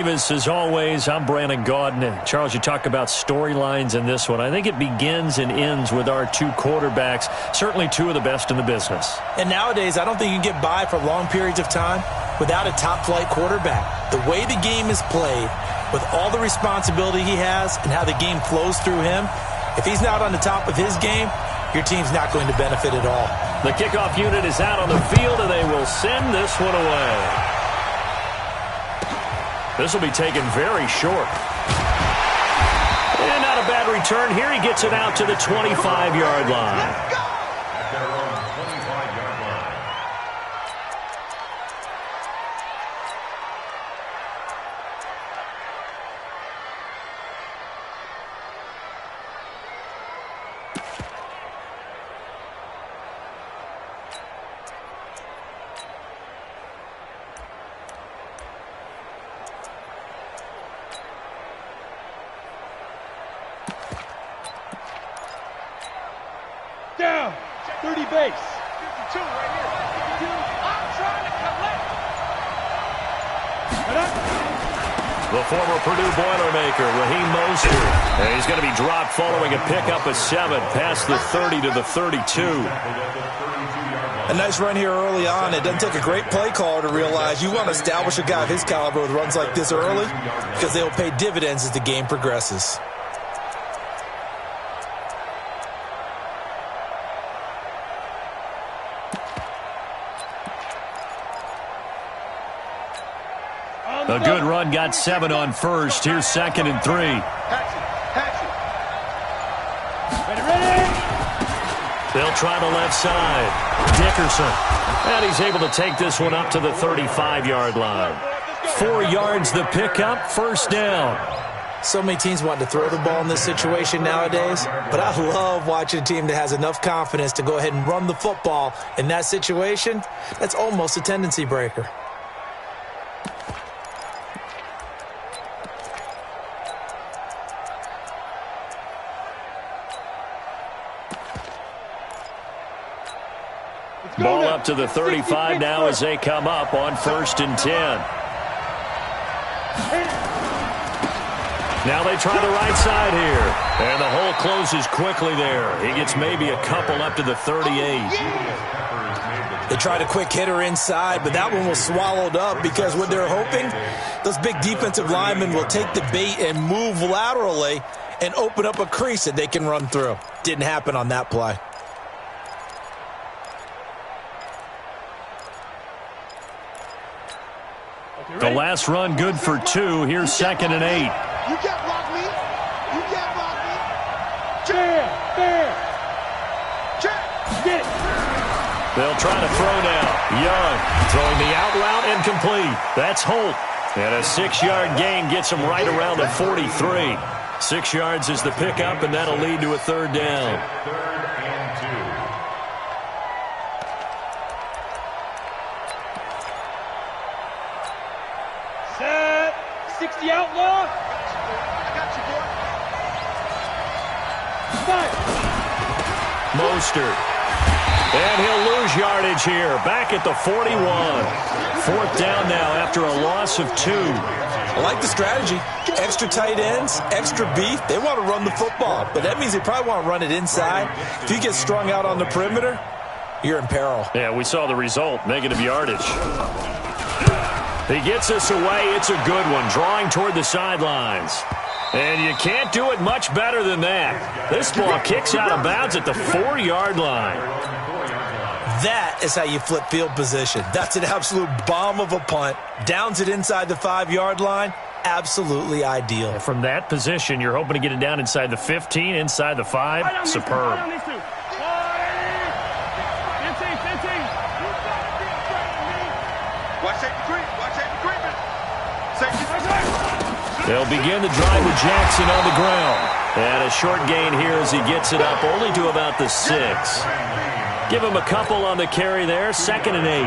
As always, I'm Brandon Gaudin. Charles, you talk about storylines in this one. I think it begins and ends with our two quarterbacks, certainly two of the best in the business. And nowadays, I don't think you can get by for long periods of time without a top-flight quarterback. The way the game is played, with all the responsibility he has and how the game flows through him, if he's not on the top of his game, your team's not going to benefit at all. The kickoff unit is out on the field, and they will send this one away. This will be taken very short. And not a bad return here. He gets it out to the 25-yard line. Down, 30 base. 52 right here. 52. I'm trying to collect. The former Purdue Boilermaker, Raheem Mostert. And he's going to be dropped following a pickup of 7 past the 30 to the 32. A nice run here early on. It doesn't take a great play caller to realize you want to establish a guy of his caliber with runs like this early because they will pay dividends as the game progresses. A good run, got 7 on first. Here's 2nd and 3. Ready. They'll try the left side. Dickerson. And he's able to take this one up to the 35-yard line. 4 yards the pickup, first down. So many teams want to throw the ball in this situation nowadays, but I love watching a team that has enough confidence to go ahead and run the football in that situation. That's almost a tendency breaker. Ball up to the 35 now as they come up on 1st and 10. Now they try the right side here. And the hole closes quickly there. He gets maybe a couple up to the 38. They tried a quick hitter inside, but that one was swallowed up because what they're hoping, those big defensive linemen will take the bait and move laterally and open up a crease that they can run through. Didn't happen on that play. The last run good for 2. Here's 2nd and 8. You can't block me. You can't block me. Jam. There. Jam. Get it. They'll try to throw now. Young throwing the out route incomplete. That's Holt. And a 6-yard gain gets him right around the 43. 6 yards is the pickup, and that'll lead to a 3rd down. 60 outlaw. I got you, boy. Mostert. And he'll lose yardage here. Back at the 41. 4th down now after a loss of 2. I like the strategy. Extra tight ends, extra beef. They want to run the football, but that means they probably want to run it inside. If you get strung out on the perimeter, you're in peril. Yeah, we saw the result. Negative yardage. He gets us away. It's a good one. Drawing toward the sidelines. And you can't do it much better than that. This ball kicks out of bounds at the 4-yard line. That is how you flip field position. That's an absolute bomb of a punt. Downs it inside the 5-yard line. Absolutely ideal. From that position, you're hoping to get it down inside the 15, inside the 5. Superb. They'll begin the drive with Jackson on the ground. And a short gain here as he gets it up only to about the 6. Give him a couple on the carry there. 2nd and 8.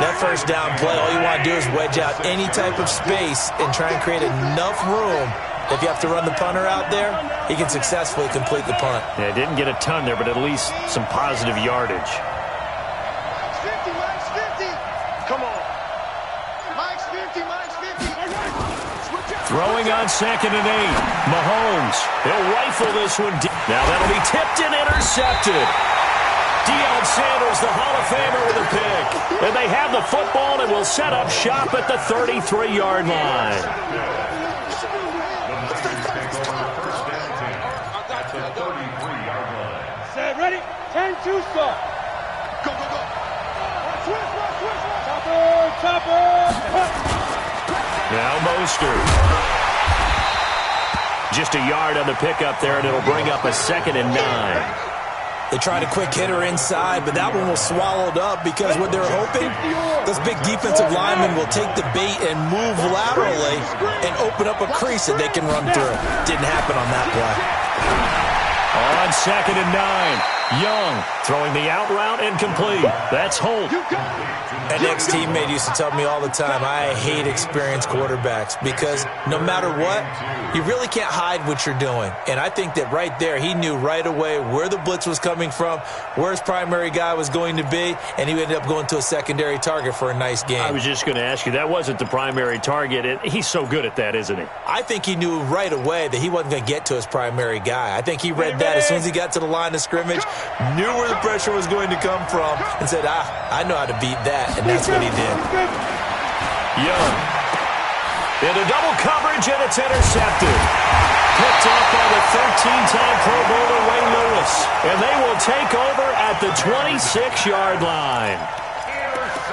That first down play, all you want to do is wedge out any type of space and try and create enough room. If you have to run the punter out there, he can successfully complete the punt. Yeah, didn't get a ton there, but at least some positive yardage. Mike's 50, Mike's 50. Come on. Mike's 50, Mike's 50. Throwing on 2nd and 8. Mahomes. He'll rifle this one deep. Now that'll be tipped and intercepted. Deion Sanders, the Hall of Famer, with a pick. And they have the football and will set up shop at the 33-yard line. Set, ready? 10-2 start. Go, go, go. Switch. Topper. Now Mostert. Just a yard on the pickup there, and it'll bring up a 2nd and 9. They tried a quick hitter inside, but that one was swallowed up because what they're hoping, those big defensive linemen will take the bait and move laterally and open up a crease that they can run through. Didn't happen on that play. On 2nd and 9, Young throwing the out route incomplete. That's Holt. An ex-teammate used to tell me all the time, I hate experienced quarterbacks because no matter what, you really can't hide what you're doing. And I think that right there, he knew right away where the blitz was coming from, where his primary guy was going to be, and he ended up going to a secondary target for a nice game. I was just going to ask you, that wasn't the primary target. He's so good at that, isn't he? I think he knew right away that he wasn't going to get to his primary guy. I think he read that as soon as he got to the line of scrimmage, knew where the pressure was going to come from, and said, I know how to beat that. And that's what he did. Young. Into double coverage, and it's intercepted. Picked off by the 13-time Pro Bowler Ray Lewis. And they will take over at the 26-yard line.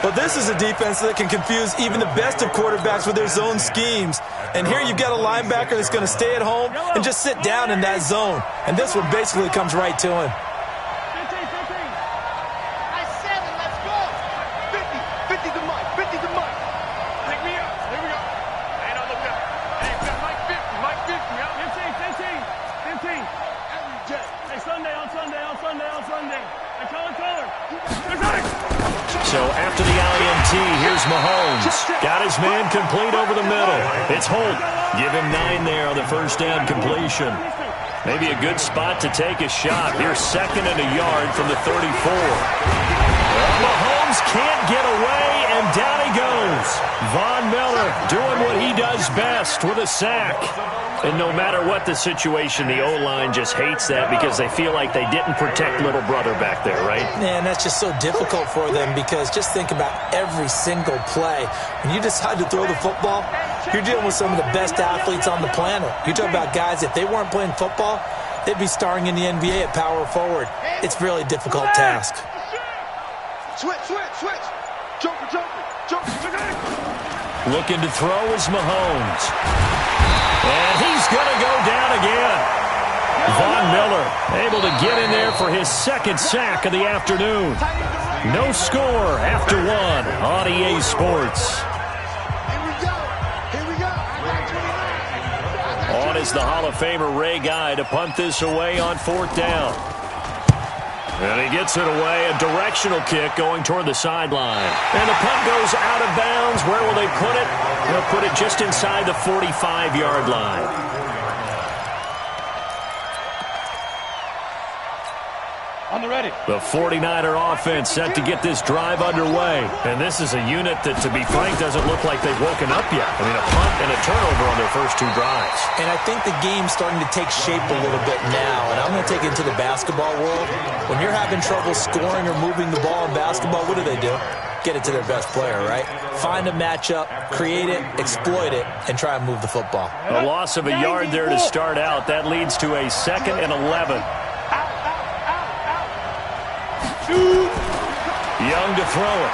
But this is a defense that can confuse even the best of quarterbacks with their zone schemes. And here you've got a linebacker that's going to stay at home and just sit down in that zone. And this one basically comes right to him. So after the INT, here's Mahomes. Got his man complete over the middle. It's Holt. Give him 9 there on the first down completion. Maybe a good spot to take a shot. Here's 2nd and a yard from the 34. Well, Mahomes can't get away, and down he goes. Von Miller doing what he does best with a sack. And no matter what the situation, the O-line just hates that because they feel like they didn't protect little brother back there, right? Man, that's just so difficult for them because just think about every single play. When you decide to throw the football, you're dealing with some of the best athletes on the planet. You're talking about guys, if they weren't playing football, they'd be starring in the NBA at power forward. It's a really difficult task. Switch. Joker. Looking to throw is Mahomes. And he's going to go down again. Von Miller able to get in there for his 2nd sack of the afternoon. No score after 1 on EA Sports. Here we go. On is the Hall of Famer Ray Guy to punt this away on 4th down. And he gets it away, a directional kick going toward the sideline. And the punt goes out of bounds. Where will they put it? They'll put it just inside the 45-yard line. On the ready. The 49er offense set to get this drive underway. And this is a unit that, to be frank, doesn't look like they've woken up yet. I mean, a punt and a turnover on their first 2 drives. And I think the game's starting to take shape a little bit now. And I'm going to take it into the basketball world. When you're having trouble scoring or moving the ball in basketball, what do? Get it to their best player, right? Find a matchup, create it, exploit it, and try and move the football. A loss of a yard there to start out. That leads to a 2nd and 11. Young to throw it.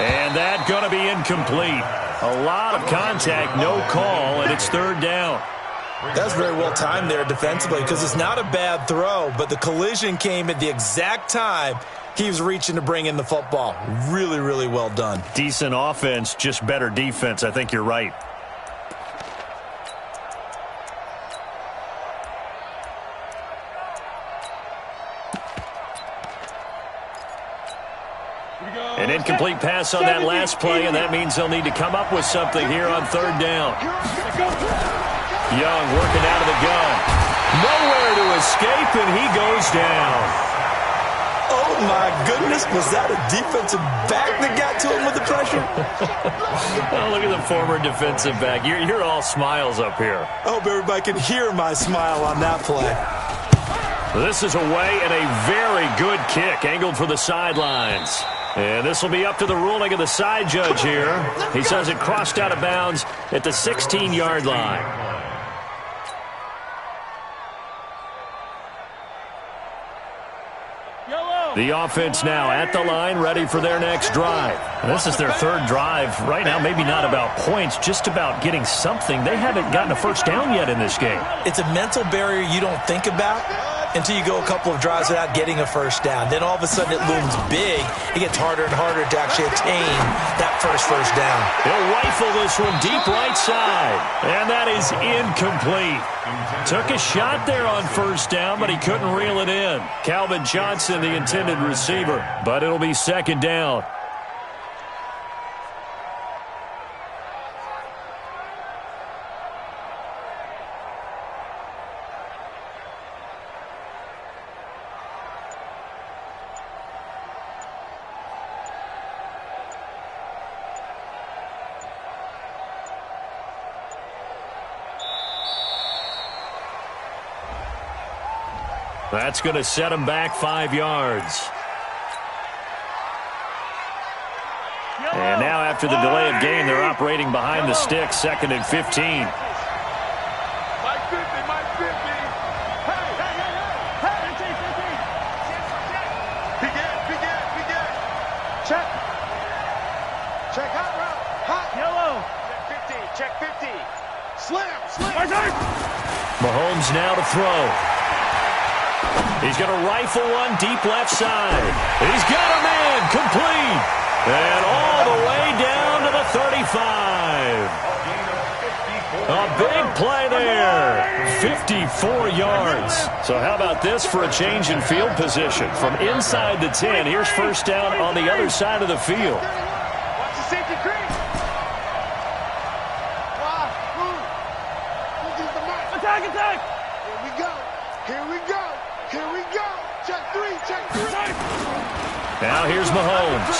And that going to be incomplete. A lot of contact, no call, and it's 3rd down. That's very well timed there defensively because it's not a bad throw, but the collision came at the exact time he was reaching to bring in the football. Really, really well done. Decent offense, just better defense. I think you're right. An incomplete pass on that last play, and that means they'll need to come up with something here on 3rd down. Young working out of the gun. Nowhere to escape, and he goes down. Oh, my goodness. Was that a defensive back that got to him with the pressure? Oh, look at the former defensive back. You're all smiles up here. I hope everybody can hear my smile on that play. This is away and a very good kick angled for the sidelines. And this will be up to the ruling of the side judge here. He says it crossed out of bounds at the 16-yard line. The offense now at the line, ready for their next drive. This is their third drive. Right now, maybe not about points, just about getting something. They haven't gotten a first down yet in this game. It's a mental barrier you don't think about until you go a couple of drives without getting a first down. Then all of a sudden it looms big. It gets harder and harder to actually attain that first down. He'll rifle this one deep right side. And that is incomplete. Took a shot there on first down, but he couldn't reel it in. Calvin Johnson, the intended receiver, but it'll be second down. That's going to set him back 5 yards. And now after the delay of game, they're operating behind the sticks, 2nd and 15. Check hot route. Hot. Yellow. Check 50. Slam. Mahomes now to throw. He's going to rifle one deep left side. He's got a man complete. And all the way down to the 35. A big play there. 54 yards. So how about this for a change in field position? From inside the 10, here's first down on the other side of the field. Watch the safety creep. Attack. Here we go. Check three. Now here's Mahomes.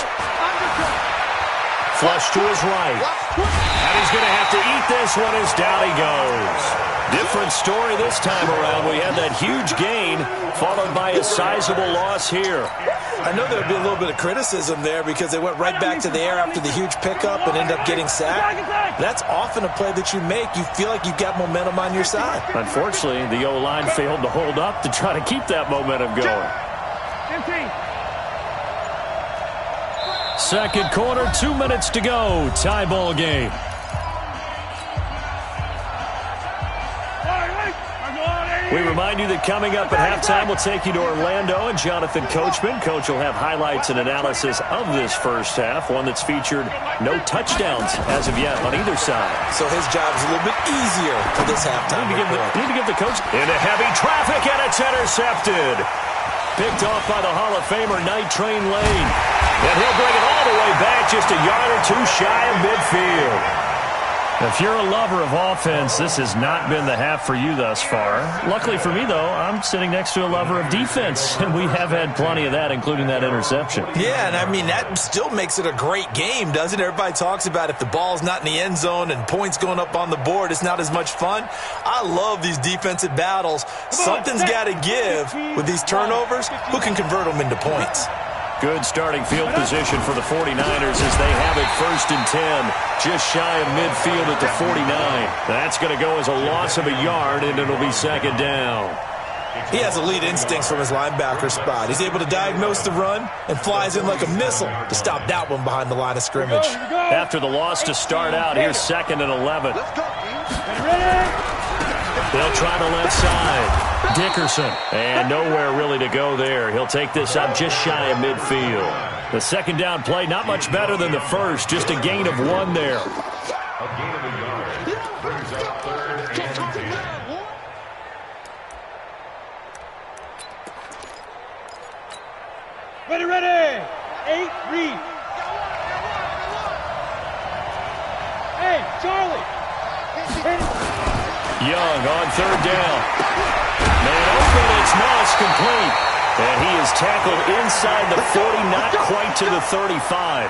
Flush to his right. And he's going to have to eat this one as down he goes. Different story this time around. We had that huge gain followed by a sizable loss here. I know there'll be a little bit of criticism there because they went right back to the air after the huge pickup and end up getting sacked. That's often a play that you make. You feel like you've got momentum on your side. Unfortunately, the O-line failed to hold up to try to keep that momentum going. 15. Second quarter, 2 minutes to go. Tie ball game. We remind you that coming up at halftime, we'll take you to Orlando and Jonathan Coachman. Coach will have highlights and analysis of this first half, one that's featured no touchdowns as of yet on either side. So his job is a little bit easier for this halftime. Need to give the coach into heavy traffic, and it's intercepted. Picked off by the Hall of Famer Night Train Lane. And he'll bring it all the way back just a yard or two shy of midfield. If you're a lover of offense, this has not been the half for you thus far. Luckily for me, though, I'm sitting next to a lover of defense, and we have had plenty of that, including that interception. Yeah, and I mean, that still makes it a great game, doesn't it? Everybody talks about if the ball's not in the end zone and points going up on the board, it's not as much fun. I love these defensive battles. Something's got to give with these turnovers. Who can convert them into points? Good starting field position for the 49ers as they have it 1st and 10, just shy of midfield at the 49. That's going to go as a loss of a yard, and it'll be second down. He has elite instincts from his linebacker spot. He's able to diagnose the run and flies in like a missile to stop that one behind the line of scrimmage. After the loss to start out, here's 2nd and 11. They'll try the left side. Dickerson, and nowhere really to go there. He'll take this up just shy of midfield. The second down play, not much better than the first, just a gain of 1 there. Ready. 8, read. Hey, Charlie. Young on 3rd down. Man open, it's complete. And he is tackled inside the 40, not quite to the 35.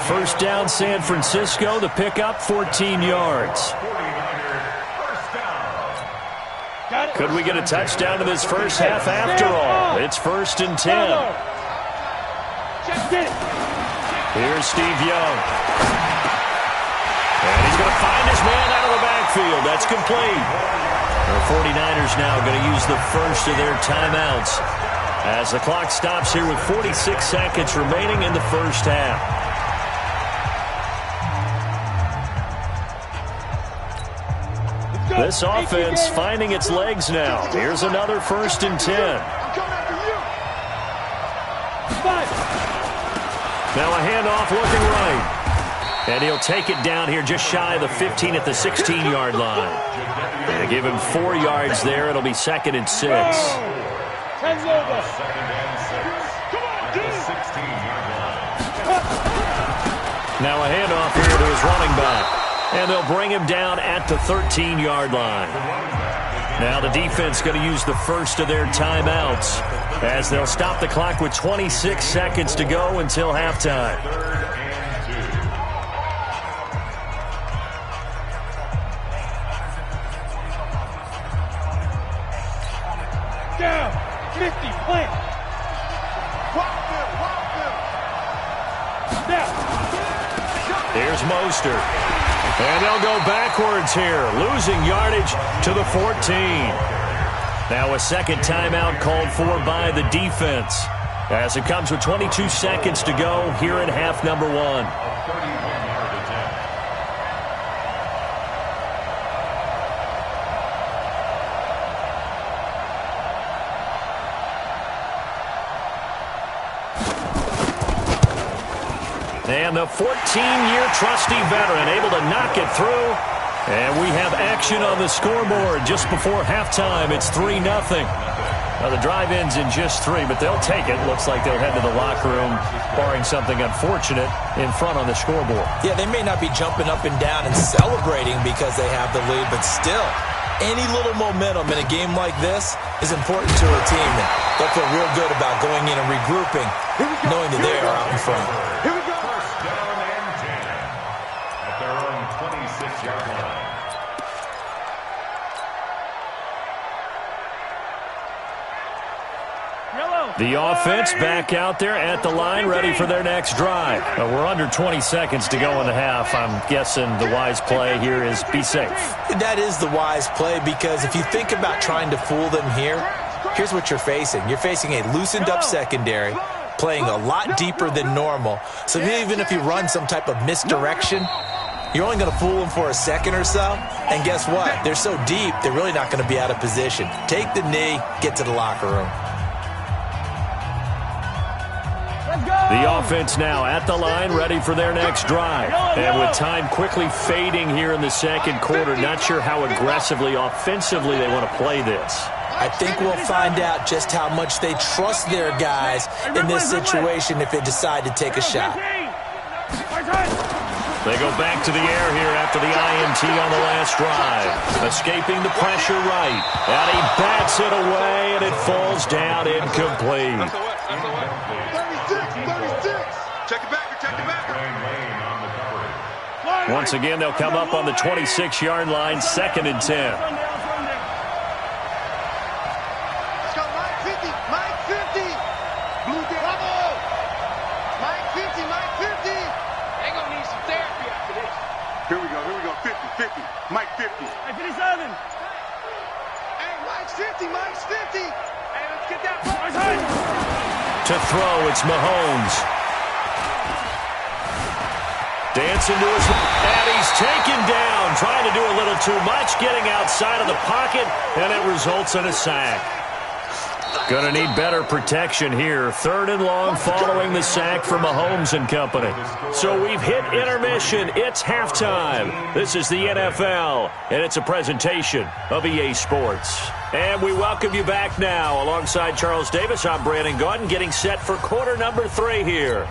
First down, San Francisco. The pickup, 14 yards. Could we get a touchdown in this first half after all? It's 1st and 10. Here's Steve Young. And he's going to find his man out of the backfield. That's complete. The 49ers now going to use the first of their timeouts as the clock stops here with 46 seconds remaining in the first half. This offense finding its legs now. Here's another 1st and 10. Now a handoff looking right. And he'll take it down here just shy of the 15 at the 16-yard line. And give him 4 yards there. It'll be 2nd and 6. Now a handoff here to his running back. And they'll bring him down at the 13-yard line. Now the defense going to use the first of their timeouts as they'll stop the clock with 26 seconds to go until halftime. Down, 50, plant. Here's Mostert. And they'll go backwards here, losing yardage to the 14. Now a second timeout called for by the defense as it comes with 22 seconds to go here in half number 1. And the 14-year trusty veteran able to knock it through. And we have action on the scoreboard just before halftime. It's 3-0. Now the drive ends in just 3, but they'll take it. Looks like they'll head to the locker room, barring something unfortunate in front on the scoreboard. Yeah, they may not be jumping up and down and celebrating because they have the lead, but still, any little momentum in a game like this is important to a team. And they'll feel real good about going in and regrouping, knowing that they are out in front. Here we go. The offense back out there at the line, ready for their next drive. We're under 20 seconds to go in the half. I'm guessing the wise play here is be safe. That is the wise play because if you think about trying to fool them here, here's what you're facing. You're facing a loosened-up secondary, playing a lot deeper than normal. So even if you run some type of misdirection, you're only going to fool them for a second or so. And guess what? They're so deep, they're really not going to be out of position. Take the knee, get to the locker room. The offense now at the line, ready for their next drive. And with time quickly fading here in the second quarter, not sure how aggressively, offensively they want to play this. I think we'll find out just how much they trust their guys in this situation if they decide to take a shot. They go back to the air here after the INT on the last drive. Escaping the pressure right. And he bats it away, and it falls down incomplete. Check it back, check it back. Once again, they'll come up on the 26-yard line, 2nd and 10. Let's go, Mike 50, Mike 50. Blue Bravo. Mike 50, Mike 50. They're going to need some therapy after this. Here we go, 50, 50. Mike 50. Mike 57. Hey, Mike's 50, Mike's 50. Hey, let's get that. To throw, it's Mahomes. Dancing to his, and he's taken down, trying to do a little too much, getting outside of the pocket, and it results in a sack. Gonna need better protection here. 3rd and long following the sack from Mahomes and company. So we've hit intermission. It's halftime. This is the NFL, and it's a presentation of EA Sports. And we welcome you back now. Alongside Charles Davis, I'm Brandon Gaudin, getting set for quarter number 3 here.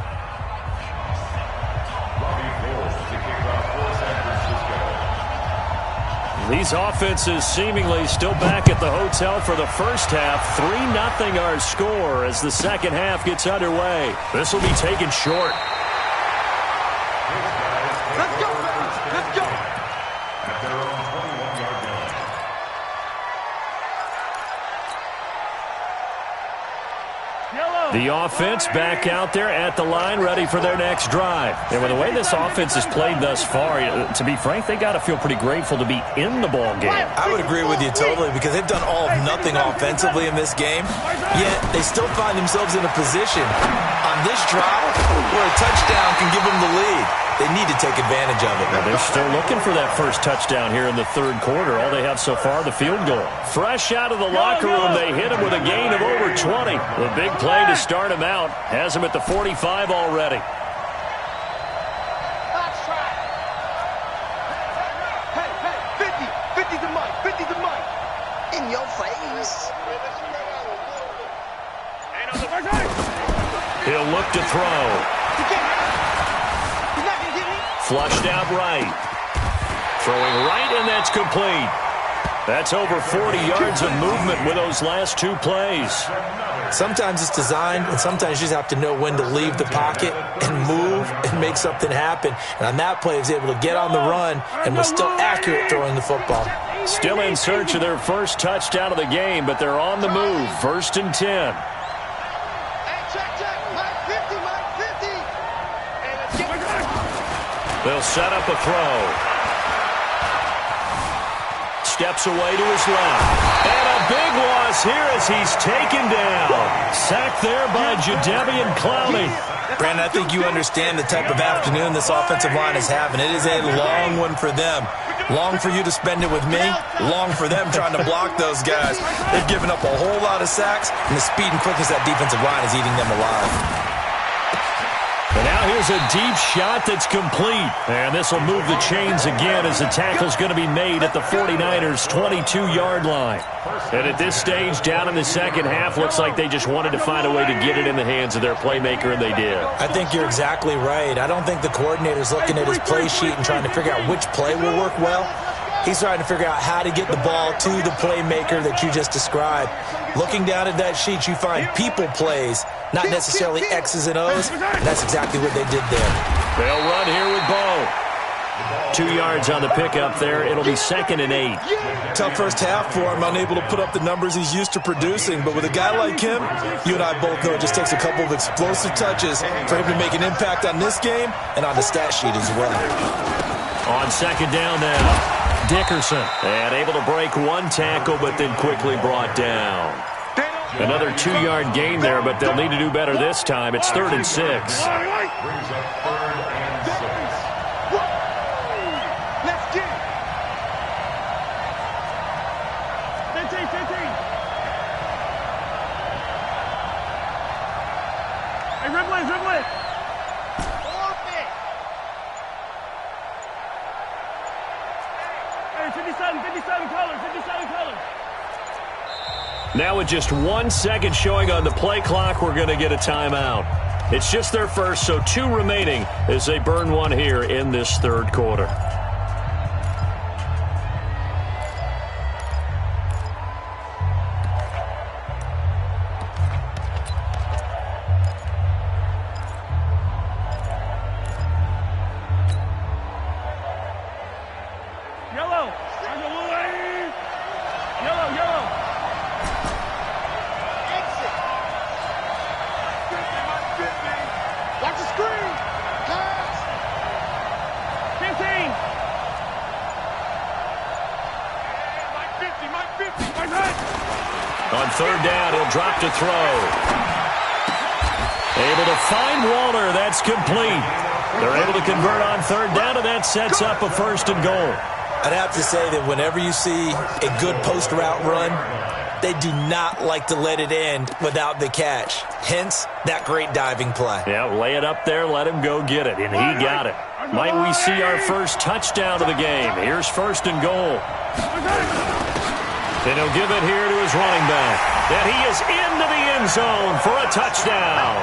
These offenses seemingly still back at the hotel for the first half. 3-0 our score as the second half gets underway. This will be taken short. Let's go, baby. Let's go. At their own 21-yard line. The offense back out there at the line, ready for their next drive. And with the way this offense has played thus far, to be frank, they got to feel pretty grateful to be in the ball game. I would agree with you totally because they've done all of nothing offensively in this game, yet they still find themselves in a position on this drive where a touchdown can give them the lead. They need to take advantage of it. Well, they're still looking for that first touchdown here in the third quarter. All they have so far, the field goal. Fresh out of the locker room, they hit him with a gain of over 20. The big play to start him out has him at the 45 already. Hey, 50. 50 to Mike. 50 to Mike. In your face. He'll look to throw. Flushed out right. Throwing right, and that's complete. That's over 40 yards of movement with those last two plays. Sometimes it's designed, and sometimes you just have to know when to leave the pocket and move and make something happen. And on that play, he was able to get on the run and was still accurate throwing the football. Still in search of their first touchdown of the game, but they're on the move. 1st and 10. They'll set up a throw. Steps away to his left. And a big loss here as he's taken down. Sacked there by Jadeveon Clowney. Brandon, I think you understand the type of afternoon this offensive line is having. It is a long one for them. Long for you to spend it with me. Long for them trying to block those guys. They've given up a whole lot of sacks, and the speed and quickness of that defensive line is eating them alive. And now here's a deep shot that's complete. And this will move the chains again as the tackle's going to be made at the 49ers' 22-yard line. And at this stage, down in the second half, looks like they just wanted to find a way to get it in the hands of their playmaker, and they did. I think you're exactly right. I don't think the coordinator's looking at his play sheet and trying to figure out which play will work well. He's trying to figure out how to get the ball to the playmaker that you just described. Looking down at that sheet, you find people plays, not necessarily X's and O's. And that's exactly what they did there. They'll run here with Bo. 2 yards on the pickup there. It'll be 2nd and 8. Tough first half for him, unable to put up the numbers he's used to producing. But with a guy like him, you and I both know it just takes a couple of explosive touches for him to make an impact on this game and on the stat sheet as well. On 2nd down now. Dickerson, and able to break one tackle, but then quickly brought down. Another 2-yard gain there, but they'll need to do better this time. It's 3rd and 6. Brings up 3rd and 6. Let's get it. 15. Hey, Ripley. Hey, 57 colors. Now with just 1 second showing on the play clock, we're going to get a timeout. It's just their first, so 2 remaining as they burn one here in this third quarter. On 3rd down, he'll drop to throw. Able to find Walter. That's complete. They're able to convert on 3rd down, and that sets up a 1st and goal. I'd have to say that whenever you see a good post route run, they do not like to let it end without the catch. Hence, that great diving play. Yeah, lay it up there, let him go get it, and he got it. Might we see our first touchdown of the game? Here's 1st and goal. And he'll give it here to his running back. And he is into the end zone for a touchdown.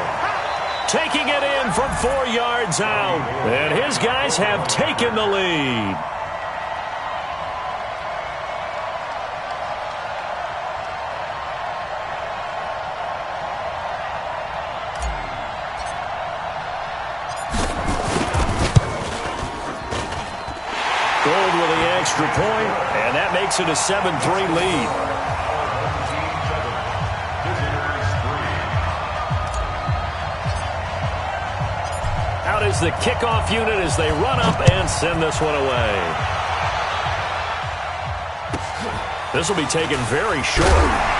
Taking it in from 4 yards out. And his guys have taken the lead. Gold with the extra point, and that makes it a 7-3 lead. Out is the kickoff unit as they run up and send this one away. This will be taken very short.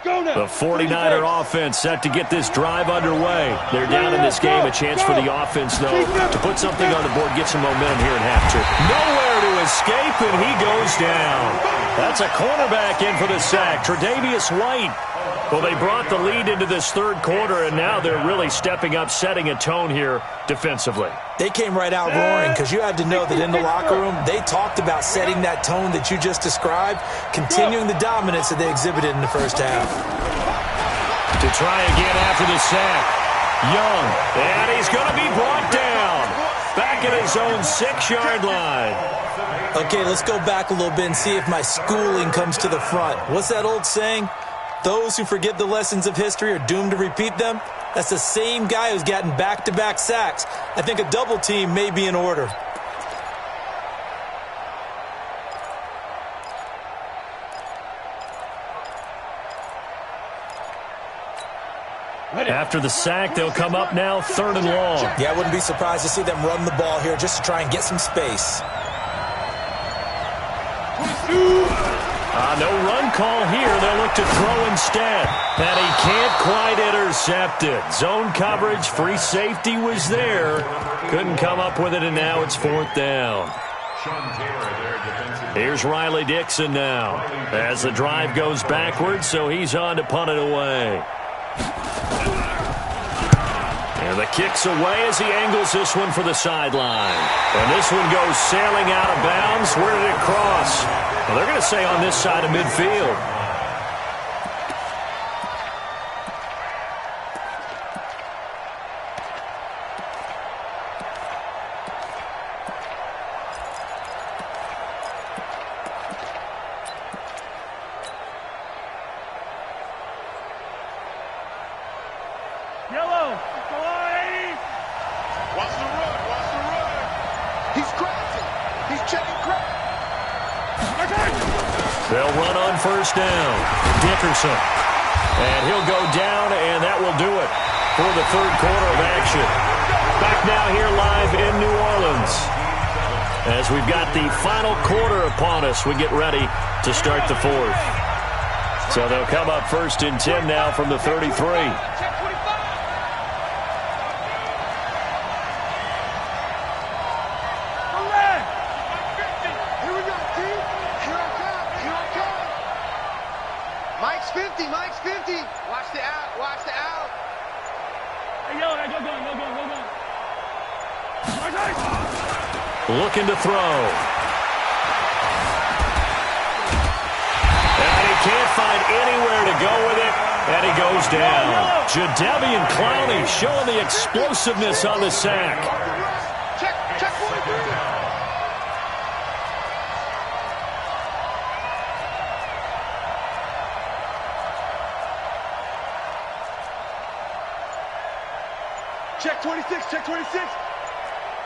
The 49er offense set to get this drive underway. They're down in this game. A chance for the offense, though, to put something on the board, get some momentum here in half two. Nowhere to escape, and he goes down. That's a cornerback in for the sack, Tre'Davious White. Well, they brought the lead into this third quarter, and now they're really stepping up, setting a tone here defensively. They came right out roaring because you had to know that in the locker room, they talked about setting that tone that you just described, continuing the dominance that they exhibited in the first half. To try again after the sack. Young, and he's going to be brought down. Back at his own 6-yard line. Okay, let's go back a little bit and see if my schooling comes to the front. What's that old saying? Those who forget the lessons of history are doomed to repeat them. That's the same guy who's gotten back-to-back sacks. I think a double team may be in order. After the sack, they'll come up now 3rd and long. Yeah, I wouldn't be surprised to see them run the ball here just to try and get some space. No run call here. They'll look to throw instead. And he can't quite intercept it. Zone coverage, free safety was there. Couldn't come up with it, and now it's 4th down. Here's Riley Dixon now as the drive goes backwards, so he's on to punt it away. And the kick's away as he angles this one for the sideline. And this one goes sailing out of bounds. Where did it cross? Well, they're going to say on this side of midfield. Yellow, go on, 80. Watch the run, watch the run. He's crashing. He's checking crack. They'll run on 1st down. Dickerson. And he'll go down, and that will do it for the 3rd quarter of action. Back now here live in New Orleans. As we've got the final quarter upon us, we get ready to start the 4th. So they'll come up 1st and 10 now from the 33. Mike's 50. Watch the out, watch the out. Hey, yo, go. Looking to throw. And he can't find anywhere to go with it, and he goes down. Jadeveon Clowney showing the explosiveness on the sack. Check 43. Check 26, check 26.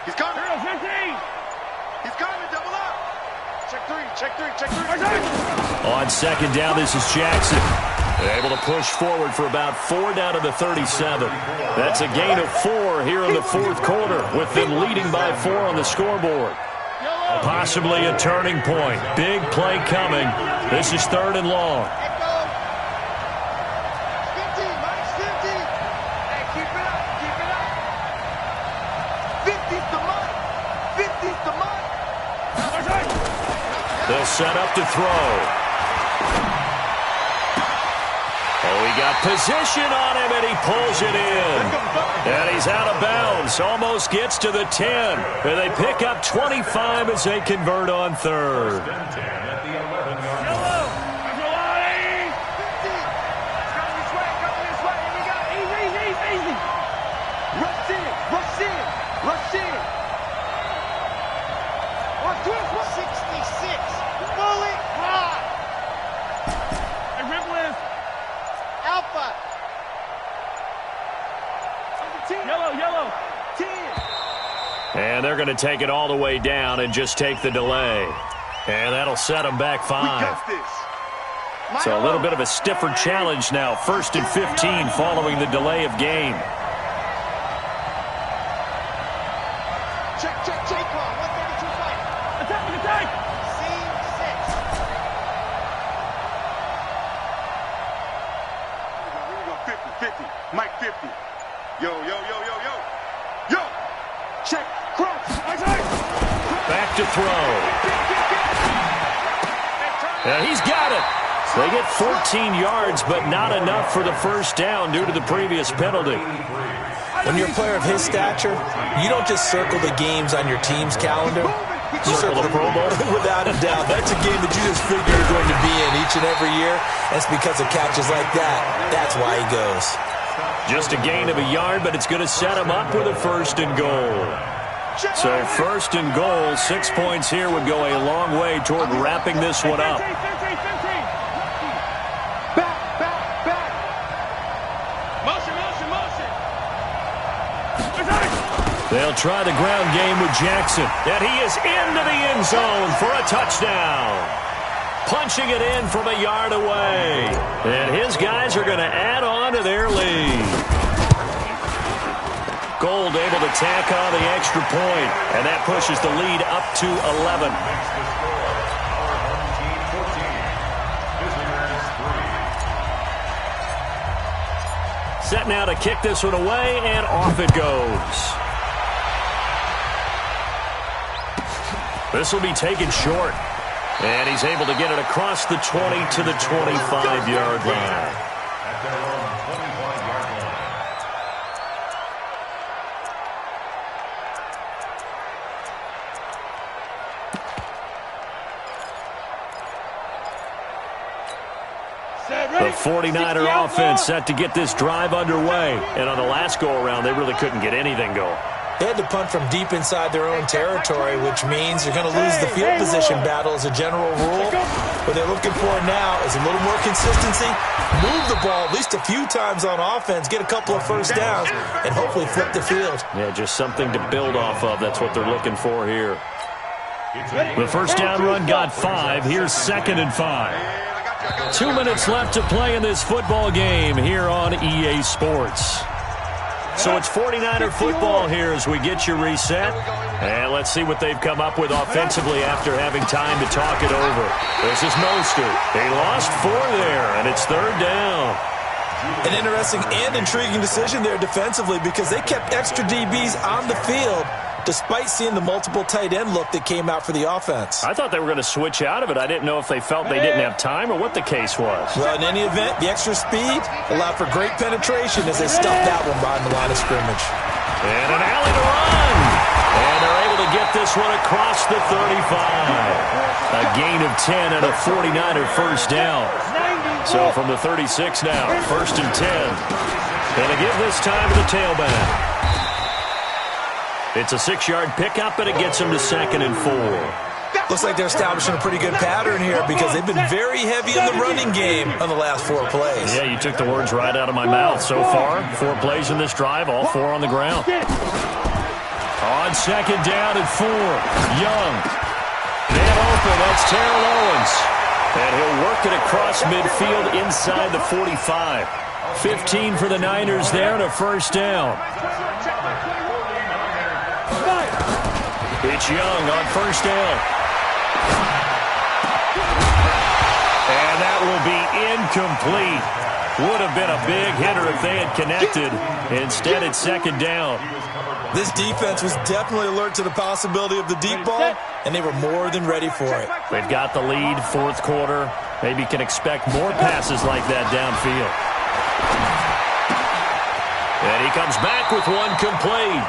He's coming. 15. He's coming, double up. Check 3. On 2nd down, this is Jackson. Able to push forward for about 4 down to the 37. That's a gain of 4 here in the 4th quarter, with them leading by 4 on the scoreboard. Possibly a turning point. Big play coming. This is 3rd and long. They'll set up to throw. Oh, he got position on him, and he pulls it in. And he's out of bounds. Almost gets to the 10. And they pick up 25 as they convert on 3rd. yellow. 10. And they're going to take it all the way down and just take the delay. And that'll set them back 5. We got this. So a little bit of a stiffer challenge now. 1st and 15 following the delay of game. Check. 132 fight. Attack. Scene 6. Here we go. 50. Mike 50. Yo. Check. Cross. Back to throw. And he's got it. They get 14 yards, but not enough for the first down due to the previous penalty. When you're a player of his stature, you don't just circle the games on your team's calendar. You circle the Pro Bowl. Without a doubt. That's a game that you just figure you're going to be in each and every year. That's because of catches like that. That's why he goes. Just a gain of a yard, but it's going to set him up with a 1st and goal. So 1st and goal, 6 points here would go a long way toward wrapping this one up. Back. Motion. They'll try the ground game with Jackson. And he is into the end zone for a touchdown. Punching it in from a yard away. And his guys are going to add on to their lead. Gold able to tack on the extra point. And that pushes the lead up to 11. Set now to kick this one away, and off it goes. This will be taken short. And he's able to get it across the 20 to the 25-yard line. At their own 25-yard line. The 49er offense set to get this drive underway. And on the last go-around, they really couldn't get anything going. They had to punt from deep inside their own territory, which means you're going to lose the field position battle as a general rule. What they're looking for now is a little more consistency, move the ball at least a few times on offense, get a couple of first downs, and hopefully flip the field. Yeah, just something to build off of. That's what they're looking for here. The first down run got 5. Here's 2nd and 5. 2 minutes left to play in this football game here on EA Sports. So it's 49er football here as we get you reset. And let's see what they've come up with offensively after having time to talk it over. This is Mostert. They lost 4 there, and it's 3rd down. An interesting and intriguing decision there defensively because they kept extra DBs on the field despite seeing the multiple tight end look that came out for the offense. I thought they were going to switch out of it. I didn't know if they felt they didn't have time or what the case was. Well, in any event, the extra speed allowed for great penetration as they stuffed that one behind the line of scrimmage. And an alley to run. And they're able to get this one across the 35. A gain of 10 and a 49er first down. So from the 36 now, 1st and 10. Gonna give this time to the tailback. It's a 6-yard pickup, and it gets them to 2nd and 4. Looks like they're establishing a pretty good pattern here because they've been very heavy in the running game on the last 4 plays. Yeah, you took the words right out of my mouth. So far, 4 plays in this drive, all 4 on the ground. On 2nd down and 4, Young. Man open, that's Terrell Owens. And he'll work it across midfield inside the 45. 15 for the Niners there and a first down. It's Young on first down. And that will be incomplete. Would have been a big hitter if they had connected. Instead, it's 2nd down. This defense was definitely alert to the possibility of the deep ball, and they were more than ready for it. They've got the lead, 4th quarter. Maybe can expect more passes like that downfield. And he comes back with one complete.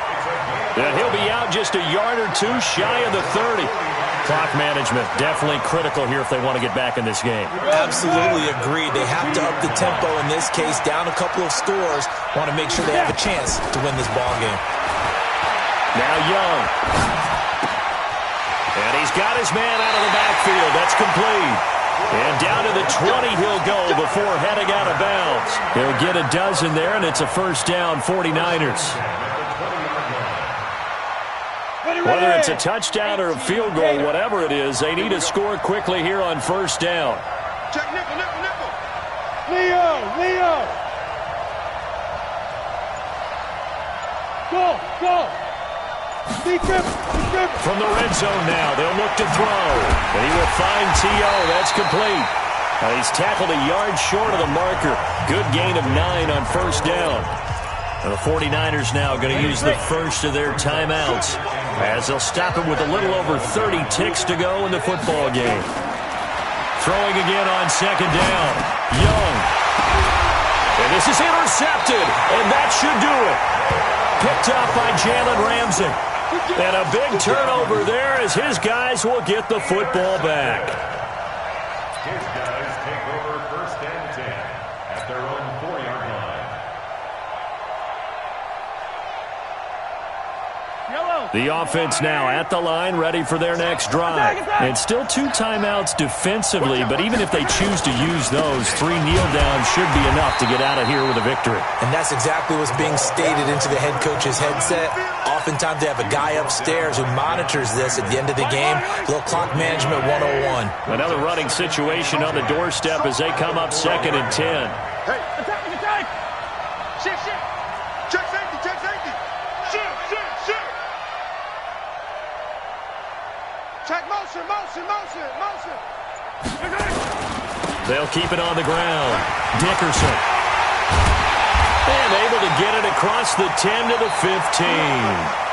And he'll be out just a yard or 2 shy of the 30. Clock management definitely critical here if they want to get back in this game. Absolutely agreed. They have to up the tempo in this case, down a couple of scores. Want to make sure they have a chance to win this ball game. Now Young. And he's got his man out of the backfield. That's complete. And down to the 20 he'll go before heading out of bounds. He'll get a dozen there, and it's a first down, 49ers. Whether it's a touchdown or a field goal, whatever it is, they need to score quickly here on first down. Check nickel, nickel, nickel. Leo. Go. From the red zone now, they'll look to throw. And he will find T.O. That's complete. He's tackled a yard short of the marker. Good gain of 9 on first down. And the 49ers now going to use the first of their timeouts as they'll stop it with a little over 30 ticks to go in the football game. Throwing again on second down. Young. And this is intercepted, and that should do it. Picked up by Jalen Ramsey. And a big turnover there as his guys will get the football back. His guys take over first and 10 at their own 4-yard line. The offense now at the line, ready for their next drive. And still 2 timeouts defensively, but even if they choose to use those, 3 kneel downs should be enough to get out of here with a victory. And that's exactly what's being stated into the head coach's headset. Oftentimes they have a guy upstairs who monitors this at the end of the game. Little clock management 101. Another running situation on the doorstep as they come up second and 10. Hey. Attack. Shift. Check safety. Shift. Check motion. They'll keep it on the ground. Dickerson. And able to get it across the 10 to the 15.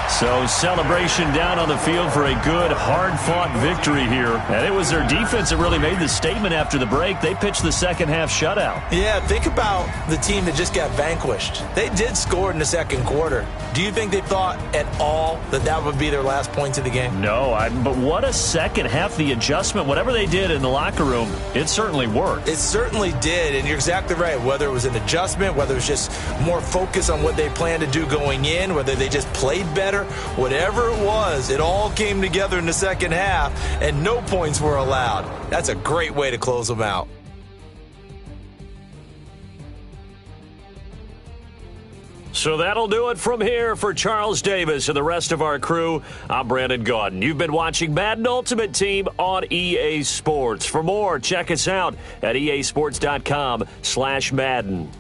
So celebration down on the field for a good, hard-fought victory here. And it was their defense that really made the statement after the break. They pitched the second-half shutout. Yeah, think about the team that just got vanquished. They did score in the second quarter. Do you think they thought at all that that would be their last points of the game? No, but what a second half. The adjustment, whatever they did in the locker room, it certainly worked. It certainly did, and you're exactly right. Whether it was an adjustment, whether it was just more focus on what they planned to do going in, whether they just played better, whatever it was, it all came together in the second half, and no points were allowed. That's a great way to close them out. So that'll do it from here for Charles Davis and the rest of our crew. I'm Brandon Gaudin. You've been watching Madden Ultimate Team on EA Sports. For more, check us out at easports.com/Madden.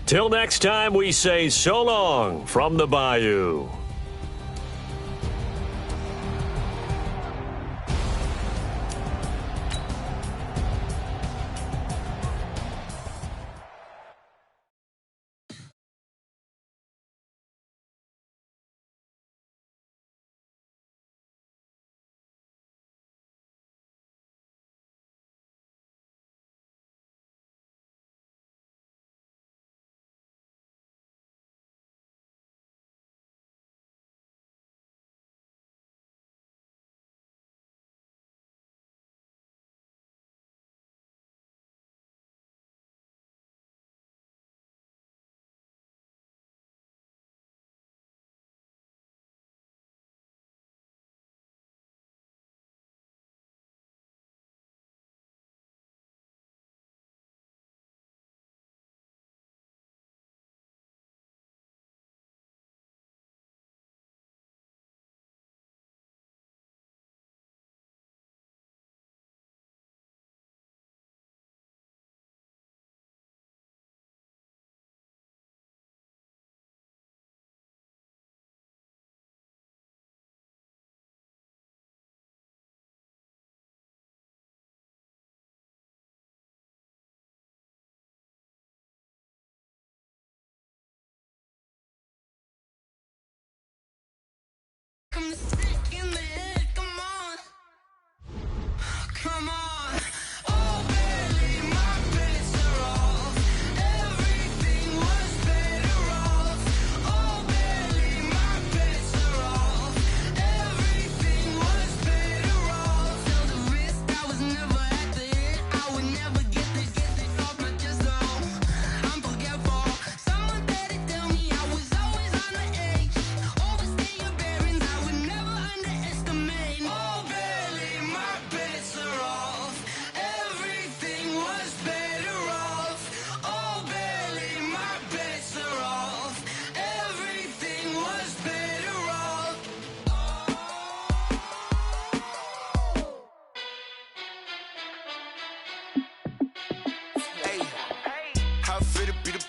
Till next time, we say so long from the Bayou.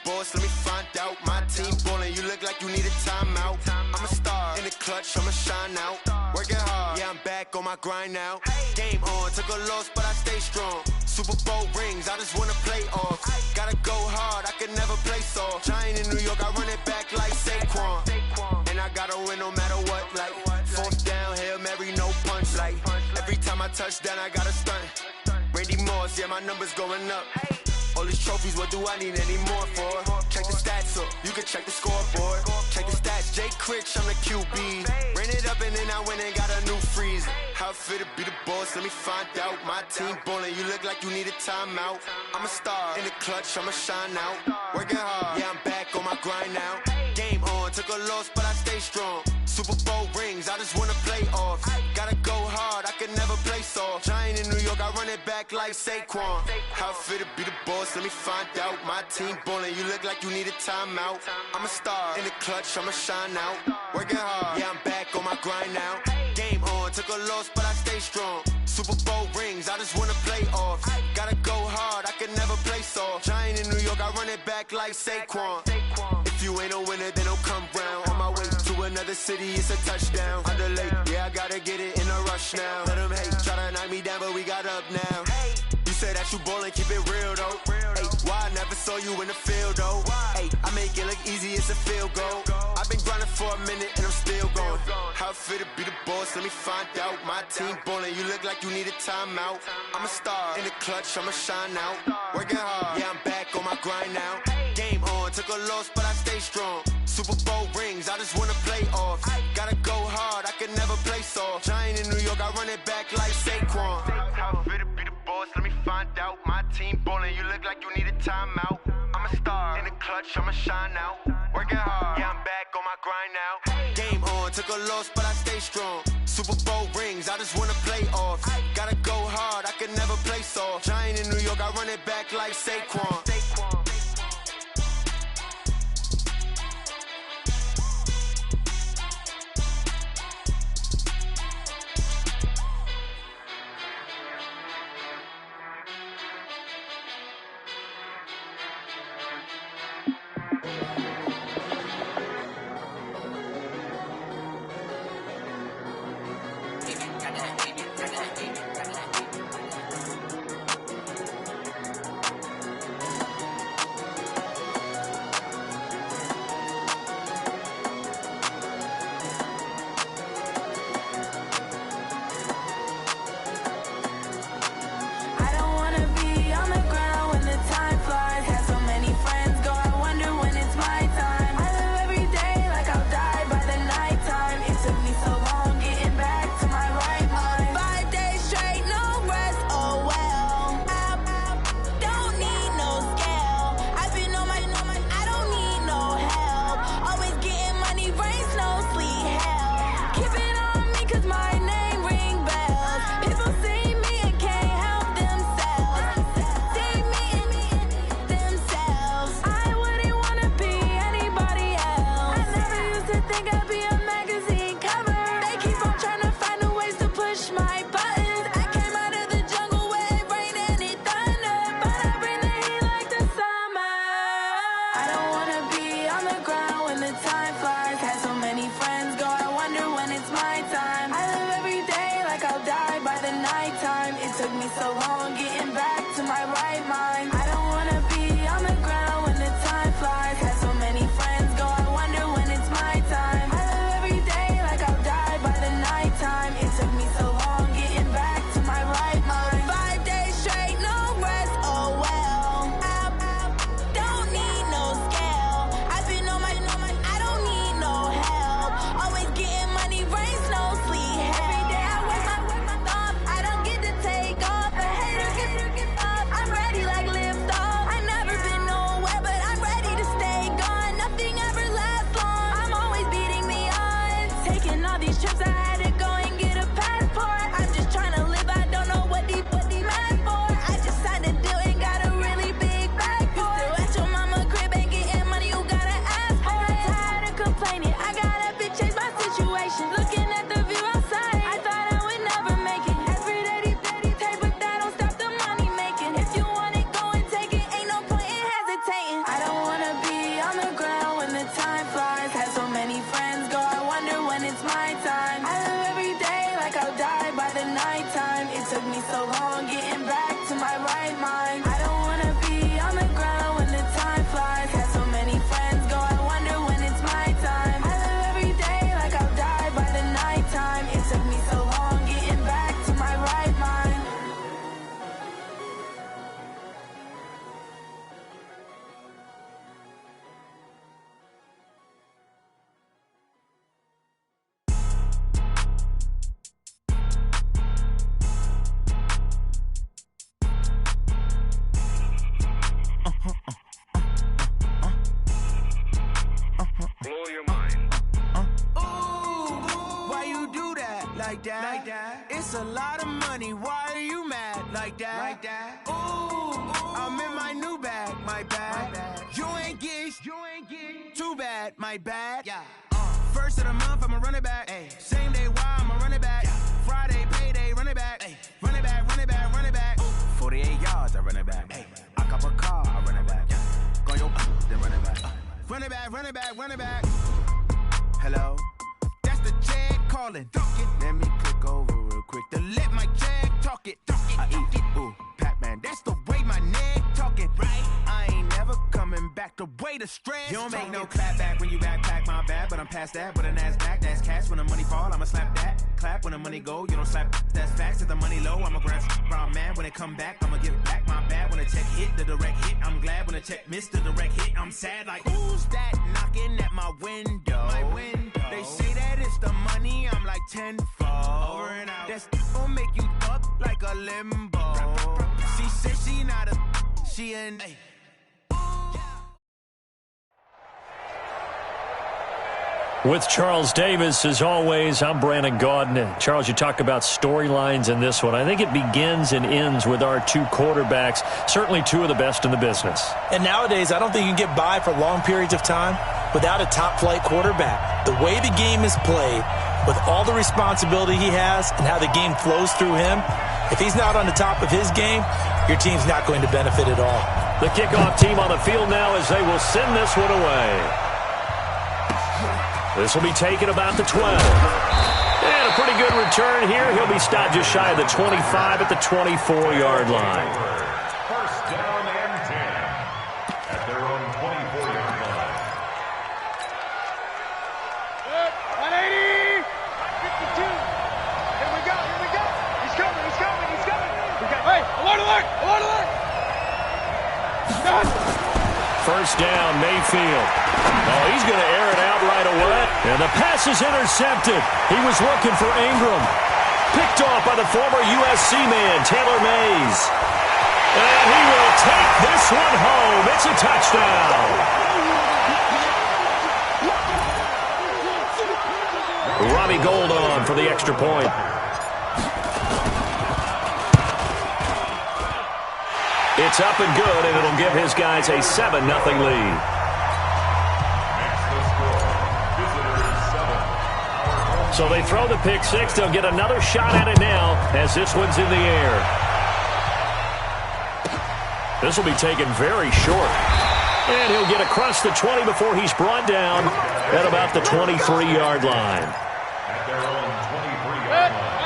boss, let me find out. My team ballin', you look like you need a timeout. I'm a star, in the clutch, I'ma shine out. Working hard, yeah, I'm back on my grind now. Game on, took a loss, but I stay strong. Super Bowl rings, I just wanna play off. Gotta go hard, I can never play soft. Giant in New York, I run it back like Saquon. And I gotta win no matter what, like fourth down, Hail Mary, no punch. Like every time I touch down, I gotta stunt. Randy Moss, yeah, my numbers going up. All these trophies, what do I need any more for? Check the stats up, you can check the scoreboard. Check the stats, Jay Critch, I'm the QB. Ran it up and then I went and got a new freeze. How it feel to be the boss, let me find out. My team ballin', you look like you need a timeout. I'm a star, in the clutch, I'ma shine out. Working hard, yeah, I'm back on my grind now. Game on, took a loss, but I stay strong. Super Bowl rings, I just wanna play off. Gotta go hard, I can never play soft. Giant in New York, I run it back like Saquon. How it feel to be the boss, let me find out. My team ballin', you look like you need a timeout. I'm a star, in the clutch, I'ma shine out. Working hard, yeah, I'm back on my grind now. Game on, took a loss, but I stay strong. Super Bowl rings, I just wanna play off. Gotta go hard, I can never play soft. Giant in New York, I run it back like Saquon. If you ain't a winner, then don't come round. On my way to another city, it's a touchdown. Underlay, yeah, I gotta get it in a rush now. Let them hate, try to knock me down, but we got up now. You said that you ballin', keep it real though. Hey, why I never saw you in the field though? Hey, I make it look easy, it's a field goal. I've been grinding for a minute and I'm still going. How it feel to be the boss, let me find out. My team ballin', you look like you need a timeout. I'm a star, in the clutch, I'ma shine out. Working hard, yeah, I'm back on my grind now. Game on, took a loss, but I stay strong. Super Bowl rings, I just wanna play off. Gotta go hard, I can never play soft. Giant in New York, I run it back like Saquon. How it feel to be the boss, let me find out. My team ballin', you look like you need a timeout. I'm a star, in the clutch, I'ma shine out. Working hard, yeah, I'm back on my grind now. Game on, took a loss, but I stay strong. Super Bowl rings, I just wanna play off. Gotta go hard, I can never play soft. Giant in New York, I run it back like Saquon. Lift that. It's a lot of money. Why are you mad like that? Ooh, I'm in my new bag, my bad. You ain't getting too bad, my bad. Yeah. First of the month, I'ma run it back. Ay. Same day, why I'ma run it back. Friday, payday, run it back. Ay. Run it back, run it back, run it back. 48 yards, I run it back. Ay. I cop a car, I run it back. Go your then run it back. Run it back, run it back, run it back. Hello, that's the check calling. Let me click over real quick to let my check talk it. I eat it, ooh, Pac-Man. That's the way my neck talking. Right, I ain't never coming back. The way the stress. You don't make no clap back when you backpack, my bad. But I'm past that with a NASDAQ. That's cash when the money fall. I'ma slap that. Clap when the money go. You don't slap. That's facts. If the money low, I'ma grab. Brown man when it come back, I'ma give back my bad. When the check hit, the direct hit. I'm glad when the check missed the direct hit. I'm sad like who's that knocking at my window? My window. They say that it's the money. I'm like tenfold. Over and out. That's gon' make you up like a limbo. She said she not a. She an. With Charles Davis, as always, I'm Brandon Gaudin. Charles, you talk about storylines in this one. I think it begins and ends with our two quarterbacks, certainly two of the best in the business. And nowadays, I don't think you can get by for long periods of time without a top-flight quarterback. The way the game is played, with all the responsibility he has and how the game flows through him, if he's not on the top of his game, your team's not going to benefit at all. The kickoff team on the field now as they will send this one away. This will be taken about the 12. And a pretty good return here. He'll be stopped just shy of the 25 at the 24-yard line. First down and 10 at their own 24-yard line. 180! 52! Here we go, here we go! He's coming, he's coming, he's coming! Hey, alert, alert, alert, alert! Done! First down, Mayfield. Oh, he's going to air it out right away. And the pass is intercepted. He was looking for Ingram. Picked off by the former USC man, Taylor Mays. And he will take this one home. It's a touchdown. Robbie Gould on for the extra point. It's up and good, and it'll give his guys a 7-0 lead. So they throw the pick six. They'll get another shot at it now as this one's in the air. This will be taken very short. And he'll get across the 20 before he's brought down at about the 23-yard line.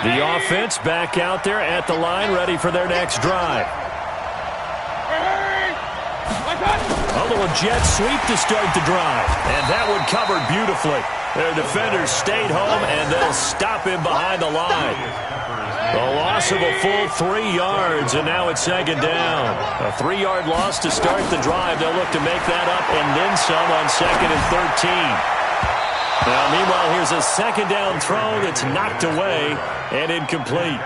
The offense back out there at the line, ready for their next drive. A little jet sweep to start the drive. And that one covered beautifully. Their defenders stayed home, and they'll stop him behind the line. A loss of a full 3 yards, and now it's second down. A 3-yard loss to start the drive. They'll look to make that up and then some on 2nd and 13. Now, meanwhile, here's a second down throw that's knocked away and incomplete.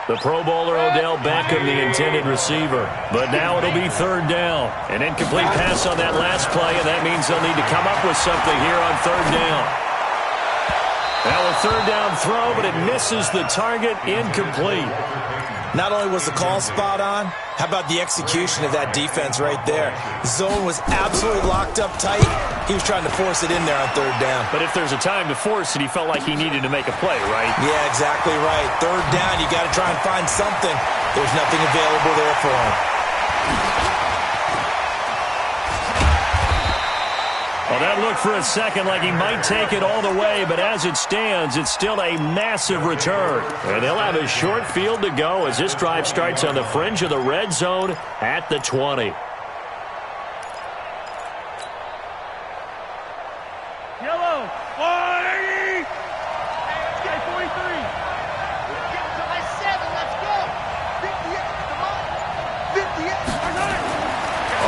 The Pro Bowler Odell Beckham, the intended receiver. But now it'll be third down. An incomplete pass on that last play, and that means they'll need to come up with something here on third down. Now a third down throw, but it misses the target, incomplete. Not only was the call spot on, how about the execution of that defense right there? The zone was absolutely locked up tight. He was trying to force it in there on third down. But if there's a time to force it, he felt like he needed to make a play, right? Yeah, exactly right. Third down, you got to try and find something. There's nothing available there for him. Well, that looked for a second like he might take it all the way, but as it stands, it's still a massive return. And they'll have a short field to go as this drive starts on the fringe of the red zone at the 20. Yellow, 180! Hey, let's get 43. Let's get to my 7, let's go! 58, come on! 58,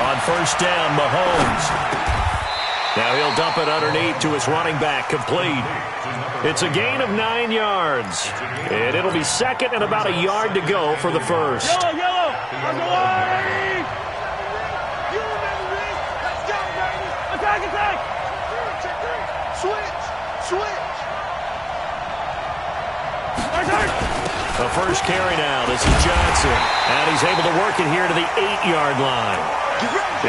On first down, Mahomes. Now he'll dump it underneath to his running back, complete. It's a gain of 9 yards. And it'll be second and about a yard to go for the first. Yellow, yellow! On the 180! You remember this? Let's go, baby! Attack, attack! Switch, switch! The first carry now. This is Johnson. And he's able to work it here to the 8-yard line.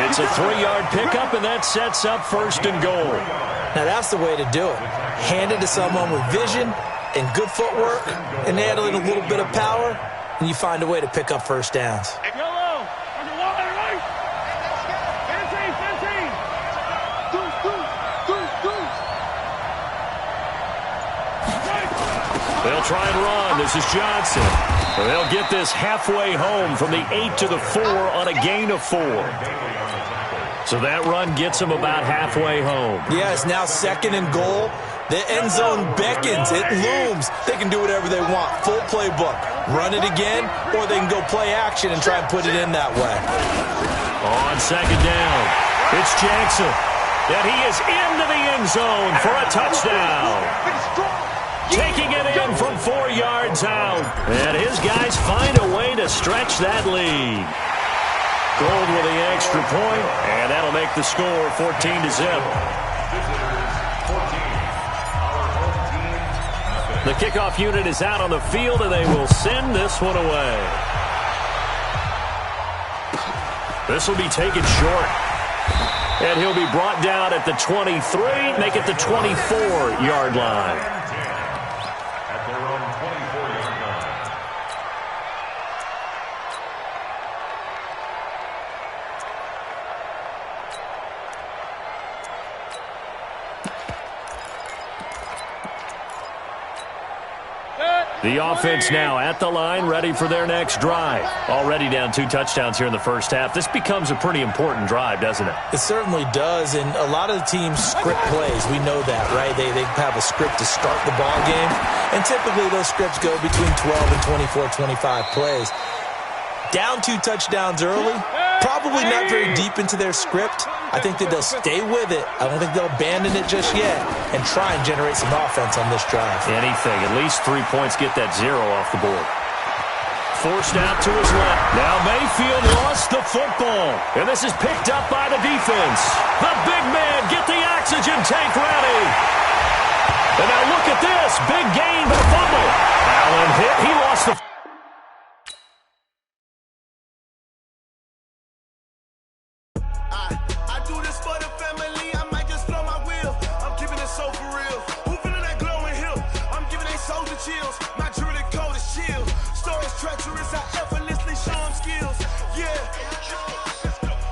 It's a 3-yard pickup, and that sets up first and goal. Now, that's the way to do it. Hand it to someone with vision and good footwork, and add in a little bit of power, and you find a way to pick up first downs. They'll try and run. This is Johnson. They'll get this halfway home from the 8 to the 4 on a gain of 4. So that run gets them about halfway home. Yeah, it's now second and goal. The end zone beckons. It looms. They can do whatever they want. Full playbook. Run it again, or they can go play action and try and put it in that way. On second down, it's Jackson. And he is into the end zone for a touchdown. Taking it in from 4 yards out. And his guys find a way to stretch that lead. Gold with the extra point, and that'll make the score 14-0. The kickoff unit is out on the field, and they will send this one away. This will be taken short. And he'll be brought down at the 23, make it the 24-yard line. The offense now at the line, ready for their next drive. Already down 2 touchdowns here in the first half. This becomes a pretty important drive, doesn't it? It certainly does, and a lot of the teams script plays. We know that, right? They have a script to start the ball game, and typically those scripts go between 12 and 24, 25 plays. Down 2 touchdowns early, probably not very deep into their script. I think that they'll stay with it. I don't think they'll abandon it just yet and try and generate some offense on this drive. Anything. At least 3 points, get that 0 off the board. Forced out to his left. Now Mayfield lost the football. And this is picked up by the defense. The big man, get the oxygen tank ready. And now look at this. Big gain, but a fumble. Allen hit. He lost the chills. My jewelry coat is chill. Stories treacherous, I effortlessly show them skills. Yeah.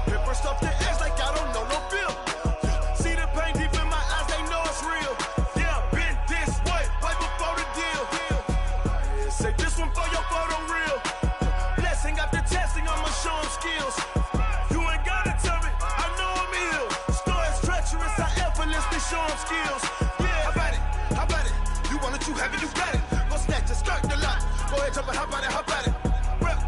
Paper stuff the edge like I don't know no bill. See the pain deep in my eyes, they know it's real. Yeah, been this way, right before the deal. Say this one for your photo real. Blessing after testing, I'ma show them skills. You ain't gotta tell me, I know I'm ill. Stories treacherous, I effortlessly show them skills. Yeah, how about it? How about it? You want it, you have it, you got it. Go snatch it, skirt the lot. Go ahead, jump it, how about it, how about it?